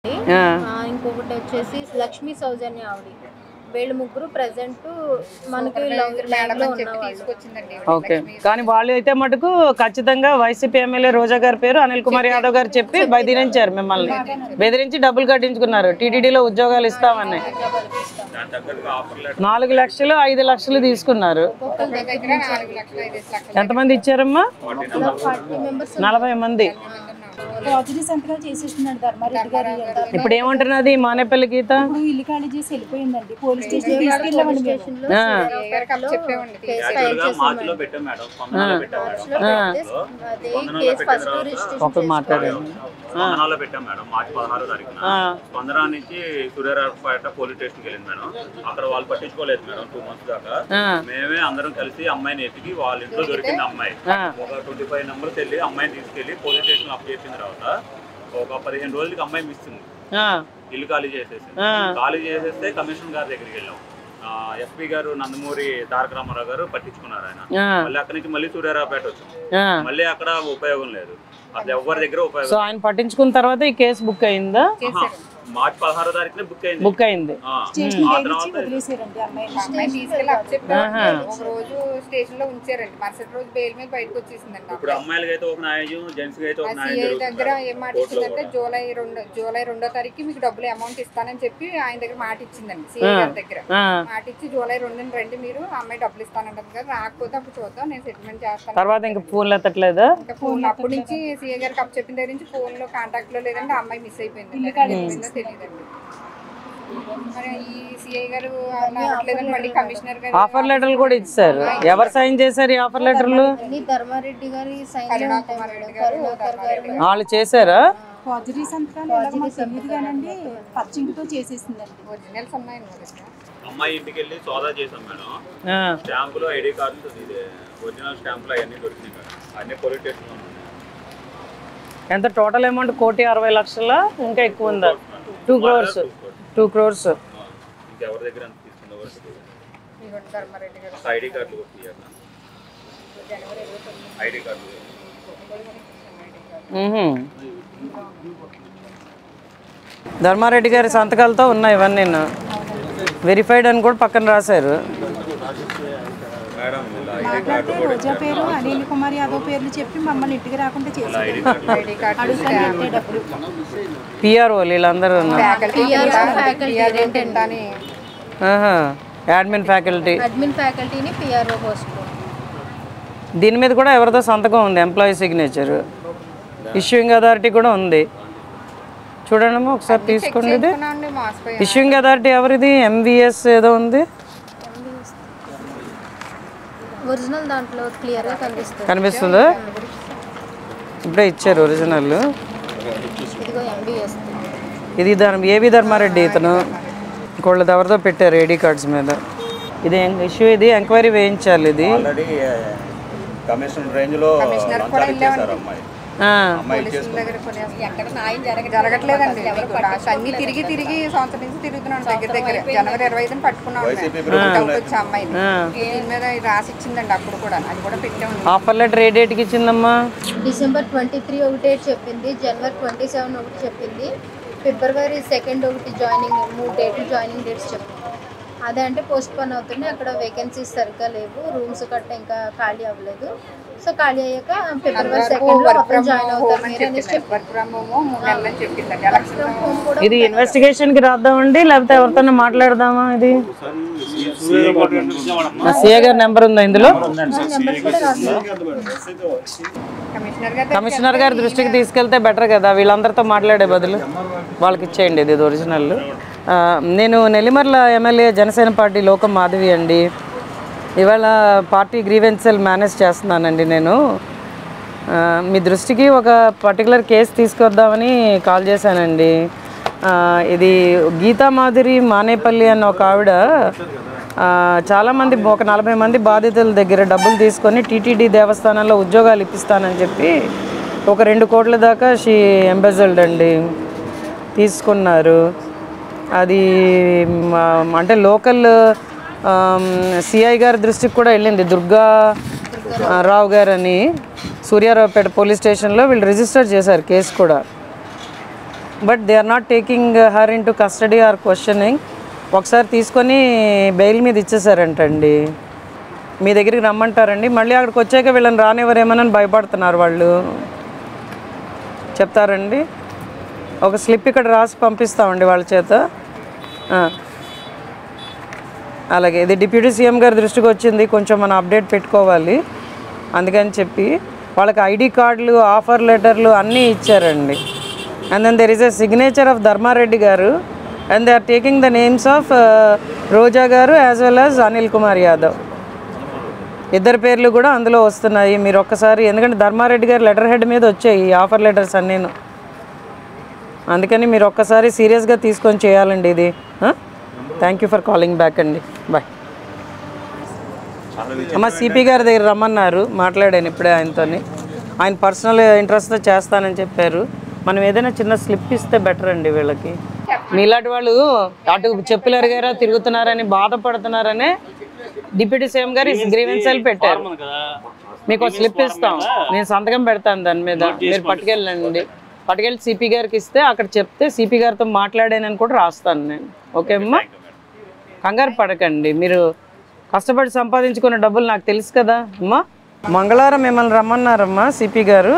ఇంకొకటి వచ్చేసి లక్ష్మీ సౌజన్య ఆవిడ. వీళ్ళు ముగ్గురు ప్రెసెంట్ మనకి ఓకే. కానీ వాళ్ళు అయితే మటుకు ఖచ్చితంగా వైసీపీ ఎమ్మెల్యే రోజా గారి పేరు అనిల్ కుమార్ యాదవ్ గారు చెప్పి బెదిరించారు, మిమ్మల్ని బెదిరించి డబ్బులు కట్టించుకున్నారు. టీటీడీలో ఉద్యోగాలు ఇస్తామని 4 లక్షలు 5 లక్షలు తీసుకున్నారు. ఎంతమంది ఇచ్చారమ్మా? 40 మంది. ఇప్పుడు ఏమంటున్నది మానేపల్లి గీత? ఇల్లు ఖాళీ చేసి వెళ్ళిపోయిందండి. Police station తీసుకెళ్ళామండి. మాట్లాడండి. స్పందనలో పెట్టాం మేడం. మార్చి 16వ తారీఖున స్పందన నుంచి సూర్యారావుపేట పోలీస్ స్టేషన్కి వెళ్ళింది మేడం. అక్కడ వాళ్ళు పట్టించుకోలేదు మేడం 2 months దాకా. మేమే అందరం కలిసి అమ్మాయిని ఎతికి వాళ్ళ ఇంట్లో దొరికింది అమ్మాయి. ఒక 25 నెంబర్స్ వెళ్ళి అమ్మాయిని తీసుకెళ్లి పోలీస్ స్టేషన్ అప్ చేసిన తర్వాత ఒక 15 రోజులకి అమ్మాయి మిస్ ఉంది. ఇల్లు ఖాళీ చేసేసి కమిషనర్ గారి దగ్గరికి వెళ్ళాం. ఎస్పీ గారు నందమూరి తారక రామారావు గారు పట్టించుకున్నారు. ఆయన మళ్ళీ అక్కడి నుంచి మళ్ళీ సూర్యారావుపేట వచ్చింది. మళ్ళీ అక్కడ ఉపయోగం లేదు, అది ఎవరి దగ్గర ఉపయోగం. సో ఆయన పట్టించుకున్న తర్వాత ఈ కేసు బుక్ అయిందా? మార్చి 16వ తారీఖున బుక్ అయింది. ఇప్పుడు అమ్మాయిలకి అయితే ఒక న్యాయం, జెంట్స్ అయితే ఒక న్యాయం. దగ్గర ఏం మాట ఇచ్చిందంటే జూలై 2వ తారీఖు మీకు డబ్బులు అమౌంట్ ఇస్తానని చెప్పి ఆయన దగ్గర మాట ఇచ్చిందండి. సీఏ గారి దగ్గర మాట ఇచ్చి జూలై 2న రండి మీరు అమ్మాయి డబ్బులు ఇస్తానంటారు కదా, రాకపోతే అప్పుడు చూద్దాం నేను సెటిల్మెంట్ చేస్తాను. తర్వాత ఇంకా ఫోన్లు ఎత్తట్లేదా? ఇంకా ఫోన్ అప్పటి నుంచి సీఏ గారికి అప్పు చెప్పిన దగ్గర నుంచి ఫోన్ లో కాంటాక్ట్ లో లేదంటే అమ్మాయి మిస్ అయిపోయింది. ఆఫర్ లెటర్లు కూడా ఇచ్చారు. ఎవరు సైన్ చేశారు ఈ ఆఫర్ లెటర్లు? ధర్మారెడ్డి గారి సైన్ వాళ్ళు చేశారా? అమ్మాయి ఇంటికి వెళ్ళి సోదా చేసాం మేడం. స్టాంపులు, ఐడి కార్డు, ఒరిజినల్ స్టాంపులు అవన్నీ దొరికినాయి మేడం. అన్ని పోలీస్ స్టేషన్. ఎంత టోటల్ అమౌంట్? 1,60,00,000 ఇంకా ఎక్కువ ఉందా? 2 crores. 2 crores. ఇంకెవరి దగ్గర ఐడి కార్డులు ఐడి కార్డులు ధర్మారెడ్డి గారి సంతకాలతో ఉన్నాయి ఇవన్నీ. వెరిఫైడ్ అని కూడా పక్కన రాశారు. రోజా పేరు, అనిల్ కుమార్ యాదవ్ పేర్లు చెప్పి మమ్మల్ని ఇంటికి రాకుండా చేశారు. పిఆర్ఓ వీళ్ళందరూ అడ్మిన్ ఫ్యాకల్టీని పిఆర్ఓ పోస్ట్. దీని మీద కూడా ఎవరిదో సంతకం ఉంది, ఎంప్లాయీ సిగ్నేచర్. ఇష్యూయింగ్ అథారిటీ కూడా ఉంది. చూడండి ఒకసారి తీసుకోండి. ఇది ఇష్యూయింగ్ అథారిటీ ఎవరిది? ఎంవిఎస్ ఏదో ఉంది. ఒరిజినల్ దాంట్లో క్లియర్ గా కనిపిస్తుందా? ఇప్పుడే ఇచ్చారు ఒరిజినల్. ఇది ఏవి ధర్మారెడ్డి ఇతను. ఇంకోళ్ళది ఎవరితో పెట్టారు ఐడి కార్డ్స్ మీద. ఇది ఇష్యూ, ఇది ఎంక్వైరీ వేయించాలి. ఇది కమిషనర్ రేంజ్ లో జరగట్లేదండి. అన్ని తిరిగి సంవత్సరం నుంచి తిరుగుతున్నాను దగ్గర దగ్గర. జనవరి 25న పట్టుకున్నాం అమ్మాయిని. దీని మీద రాసి ఇచ్చిందండి అప్పుడు కూడా, అది కూడా పెట్టాము. ఆఫర్ లెటర్ ఏ డేట్కి ఇచ్చిందమ్మా? డిసెంబర్ 23 ఒక డేట్ చెప్పింది, జనవరి 27 ఒకటి చెప్పింది, ఫిబ్రవరి 2 ఒకటి జాయినింగ్, 3 డేట్లు జాయినింగ్ డేట్స్ చెప్పింది. అదే అంటే పోస్ట్ పోన్ అవుతున్నాయి. అక్కడ వేకెన్సీస్ సరిగ్గా లేవు, రూమ్స్ గట్ట ఇంకా ఖాళీ అవ్వలేదు. సో ఖాళీ అయ్యాక ఫిబ్రవరి 2 జాయిన్ అవుతారు. ఇది ఇన్వెస్టిగేషన్ కి రాద్దామండి, లేకపోతే ఎవరితో మాట్లాడదామా? ఇది సిఏ గారి నెంబర్ ఉందా ఇందులో? కమిషనర్ గారి దృష్టికి తీసుకెళ్తే బెటర్ కదా, వీళ్ళందరితో మాట్లాడే బదులు. వాళ్ళకి ఇచ్చేయండి ఇది ఒరిజినల్. నేను నెల్లిమర్ల ఎమ్మెల్యే జనసేన పార్టీ లోకం మాధవి అండి. ఇవాళ పార్టీ గ్రీవెన్సెల్ మేనేజ్ చేస్తున్నానండి నేను. మీ దృష్టికి ఒక పర్టికులర్ కేసు తీసుకొద్దామని కాల్ చేశానండి. ఇది గీతా మాధురి మానేపల్లి అన్న ఒక ఆవిడ చాలామంది, ఒక 40 మంది బాధితుల దగ్గర డబ్బులు తీసుకొని టీటీడీ దేవస్థానంలో ఉద్యోగాలు ఇప్పిస్తానని చెప్పి ఒక 2 కోట్ల దాకా షీ ఎంబెజల్డ్ అండి, తీసుకున్నారు. అది అంటే లోకల్ సిఐ గారి దృష్టికి కూడా వెళ్ళింది. దుర్గా రావు గారని సూర్యారావుపేట పోలీస్ స్టేషన్లో వీళ్ళు రిజిస్టర్ చేశారు కేసు కూడా. But they are not taking her in to custody or questioning. ఒకసారి తీసుకొని బెయిల్ మీద ఇచ్చేసారంటండి. మీ దగ్గరికి రమ్మంటారండి, మళ్ళీ అక్కడికి వచ్చాక వీళ్ళని రానివ్వరేమోనని భయపడుతున్నారు వాళ్ళు. చెప్తారండి, ఒక స్లిప్ ఇక్కడ రాసి పంపిస్తామండి వాళ్ళ చేత. అలాగే ఇది డిప్యూటీ సీఎం గారి దృష్టికి వచ్చింది, కొంచెం మనం అప్డేట్ పెట్టుకోవాలి అందుకని చెప్పి వాళ్ళకి ఐడి కార్డులు, ఆఫర్ లెటర్లు అన్నీ ఇచ్చారండి. And then there is a signature of Dharma Reddy గారు and they are taking the names of Roja గారు as well as Anil Kumar Yadav. ఇద్దరు పేర్లు కూడా అందులో వస్తున్నాయి. మీరు ఒక్కసారి, ఎందుకంటే ధర్మారెడ్డి గారు లెటర్ హెడ్ మీద వచ్చాయి ఈ ఆఫర్ లెటర్స్ అన్నీను, అందుకని మీరు ఒక్కసారి సీరియస్గా తీసుకొని చేయాలండి ఇది. Thank you for calling back అండి. బాయ్. అమ్మ సిపి గారి దగ్గర రమ్మన్నారు, మాట్లాడాను ఇప్పుడే ఆయనతో. ఆయన పర్సనల్ ఇంట్రెస్ట్తో చేస్తానని చెప్పారు. మనం ఏదైనా చిన్న స్లిప్ ఇస్తే బెటర్ అండి వీళ్ళకి. మీలాంటి వాళ్ళు అటు చెప్పులు అరిగారా తిరుగుతున్నారని బాధపడుతున్నారనే డిప్యూటీ సీఎం గారు గ్రీవెన్స్ సెల్ పెట్టారు. మీకు స్లిప్ ఇస్తాం, నేను సంతకం పెడతాను దాని మీద, మీరు పట్టుకెళ్ళండి. పట్టుకెళ్ళి సిపి గారికి ఇస్తే అక్కడ చెప్తే సిపి గారితో మాట్లాడానని కూడా రాస్తాను నేను. ఓకే అమ్మా, కంగారు పడకండి. మీరు కష్టపడి సంపాదించుకున్న డబ్బులు నాకు తెలుసు కదా అమ్మా. మంగళవారం మిమ్మల్ని రమ్మన్నారమ్మా సిపి గారు.